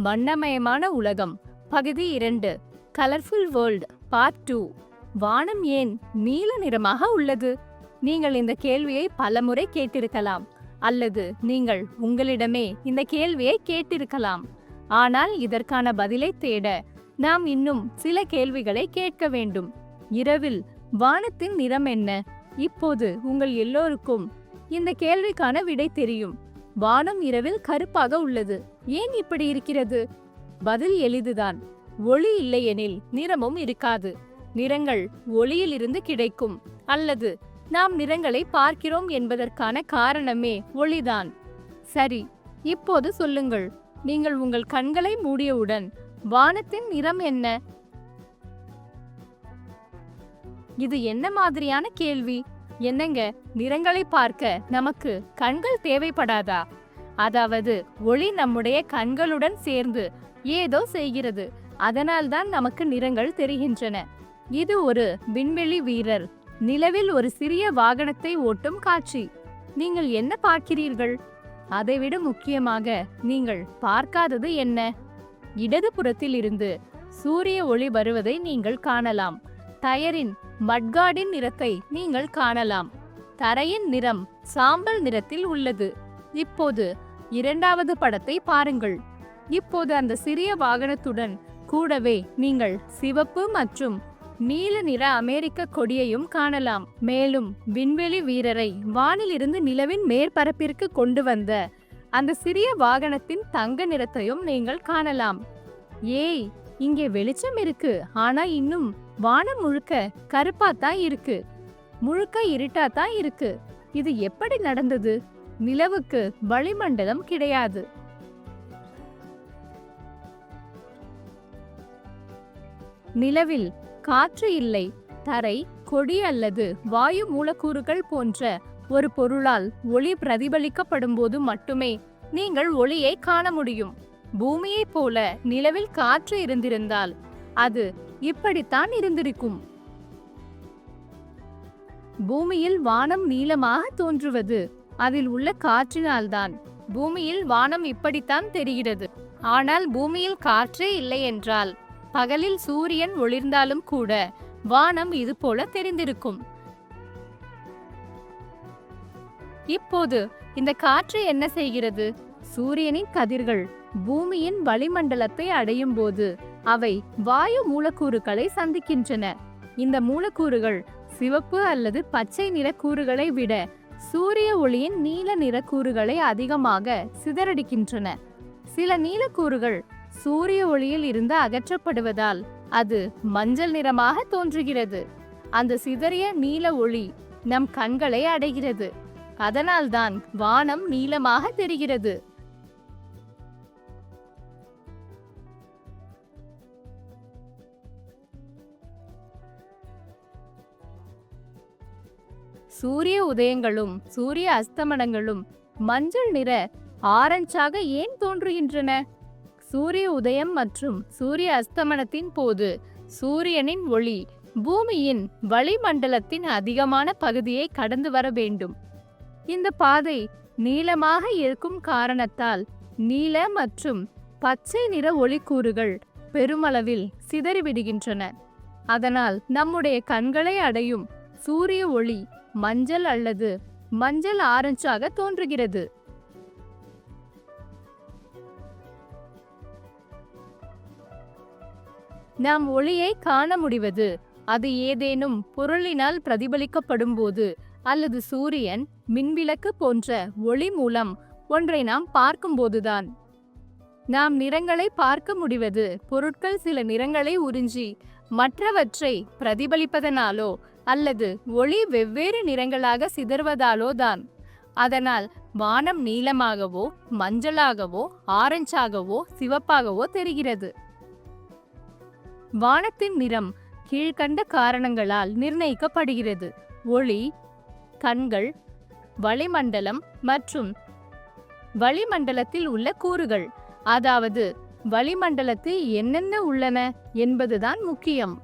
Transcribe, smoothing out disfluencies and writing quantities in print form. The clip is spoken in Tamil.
வண்ணமயமான உலகம் பகுதி 2 கலர்ஃபுல் வேர்ல்ட் பார்ட் 2. வானம் ஏன் நீல நிறமாக உள்ளது? நீங்கள் இந்த கேள்வியை பலமுறை கேட்டிருக்கலாம், அல்லது நீங்கள் உங்களிடமே இந்த கேள்வியை கேட்டிருக்கலாம். ஆனால் இதற்கான பதிலை தேட நாம் இன்னும் சில கேள்விகளை கேட்க வேண்டும். இரவில் வானத்தின் நிறம் என்ன? இப்போது உங்கள் எல்லோருக்கும் இந்த கேள்விக்கான விடை தெரியும். வானம் இரவில் கருப்பாக உள்ளது. ஏன் இப்படி இருக்கிறது? பதில் எளிதுதான். ஒளி இல்லையெனில் நிறமும் இருக்காது. நிறங்கள் ஒளியிலிருந்து கிடைக்கும், அல்லது நாம் நிறங்களை பார்க்கிறோம் என்பதற்கான காரணமே ஒளிதான். சரி, இப்போது சொல்லுங்கள், நீங்கள் உங்கள் கண்களை மூடியவுடன் வானத்தின் நிறம் என்ன? இது என்ன மாதிரியான கேள்வி? என்னங்க, நிறங்களை பார்க்க நமக்கு கண்கள் தேவைப்படாதா? அதாவது ஒளி நம்முடைய கண்களுடன் சேர்ந்து ஏதோ செய்கிறது, அதனால்தான் நமக்கு நிறங்கள் தெரிகின்றன. இது ஒரு விண்வெளி வீரர் நிலவில் ஒரு சிறிய வாகனத்தை ஓட்டும் காட்சி. நீங்கள் என்ன பார்க்கிறீர்கள்? அதைவிட முக்கியமாக நீங்கள் பார்க்காதது என்ன? இடதுபுறத்தில் இருந்து சூரிய ஒளி வருவதை நீங்கள் காணலாம். டயரின் மட்கார்டின் நிறத்தை நீங்கள் காணலாம். தரையின் நிறம் சாம்பல் நிறத்தில் உள்ளது. இப்போது இரண்டாவது படத்தை பாருங்கள். இப்போது அந்த சிறிய வாகனத்துடன் கூடவே நீங்கள் சிவப்பு மற்றும் நீல நிற அமெரிக்க கொடியையும் காணலாம். மேலும் விண்வெளி வீரரை வானிலிருந்து நிலவின் மேற்பரப்பிற்கு கொண்டு வந்த அந்த சிறிய வாகனத்தின் தங்க நிறத்தையும் நீங்கள் காணலாம். ஏய், இங்கே வெளிச்சம் இருக்கு, ஆனா இன்னும் வானம் முழுக்க கருப்பாத்தான் இருக்கு, முழுக்க இருட்டாத்தான் இருக்கு. இது எப்படி நடந்தது? நிலவுக்கு வளிமண்டலம் கிடையாது. நிலவில் காற்று இல்லை. தரை, கொடி அல்லது வாயு மூலக்கூறுகள் போன்ற ஒரு பொருளால் ஒளி பிரதிபலிக்கப்படும் போது மட்டுமே நீங்கள் ஒளியை காண முடியும். பூமியைப் போல நிலவில் காற்று இருந்திருந்தால் அது இப்படித்தான் இருந்திருக்கும். பூமியில் வானம் நீலமாக தோன்றுவது அதில் உள்ள காற்றினால்தான். பூமியில் வானம் இப்படித்தான் தெரிகிறது. ஆனால் பூமியில் காற்றே இல்லை என்றால் பகலில் சூரியன் ஒளிர்ந்தாலும் கூட வானம் இது போல தெரிந்திருக்கும். இப்போது இந்த காற்று என்ன செய்கிறது? சூரியனின் கதிர்கள் பூமியின் வளிமண்டலத்தை அடையும் போது அவை வாயு மூலக்கூறுகளை சந்திக்கின்றன. இந்த மூலக்கூறுகள் சிவப்பு அல்லது பச்சை நிற கூறுகளை விட சூரிய ஒளியின் நீல நிற கூறுகளை அதிகமாக சிதறடிக்கின்றன. சில நீலக்கூறுகள் சூரிய ஒளியில் இருந்து அகற்றப்படுவதால் அது மஞ்சள் நிறமாக தோன்றுகிறது. அந்த சிதறிய நீல ஒளி நம் கண்களை அடைகிறது. அதனால்தான் வானம் நீலமாக தெரிகிறது. சூரிய உதயங்களும் சூரிய அஸ்தமனங்களும் மஞ்சள் நிற ஆரஞ்சாக ஏன் தோன்றுகின்றன? சூரிய உதயம் மற்றும் சூரிய அஸ்தமனத்தின் போது சூரியனின் ஒளி பூமியின் வளிமண்டலத்தின் அதிகமான பகுதியை கடந்து வர வேண்டும். இந்த பாதை நீலமாக இருக்கும் காரணத்தால் நீல மற்றும் பச்சை நிற ஒளிக்கூறுகள் பெருமளவில் சிதறிவிடுகின்றன. அதனால் நம்முடைய கண்களை அடையும் சூரிய ஒளி மஞ்சள் அல்லது மஞ்சள் ஆரஞ்சாக தோன்றுகிறது. நாம் ஒளியை காண முடிவது அது ஏதேனும் பொருளினால் பிரதிபலிக்கப்படும் போது, அல்லது சூரியன், மின்விளக்கு போன்ற ஒளி மூலம் ஒன்றை நாம் பார்க்கும்போதுதான். நாம் நிறங்களை பார்க்க முடிவது பொருட்கள் சில நிறங்களை உறிஞ்சி மற்றவற்றை பிரதிபலிப்பதனாலோ அல்லது ஒளி வெவ்வேறு நிறங்களாக சிதறுவதாலோ தான். அதனால் வானம் நீலமாகவோ மஞ்சளாகவோ ஆரஞ்சாகவோ சிவப்பாகவோ தெரிகிறது. வானத்தின் நிறம் கீழ்கண்ட காரணங்களால் நிர்ணயிக்கப்படுகிறது: ஒளி, கண்கள், வளிமண்டலம் மற்றும் வளிமண்டலத்தில் உள்ள கூறுகள். அதாவது வளிமண்டலத்தில் என்னென்ன உள்ளன என்பதுதான் முக்கியம்.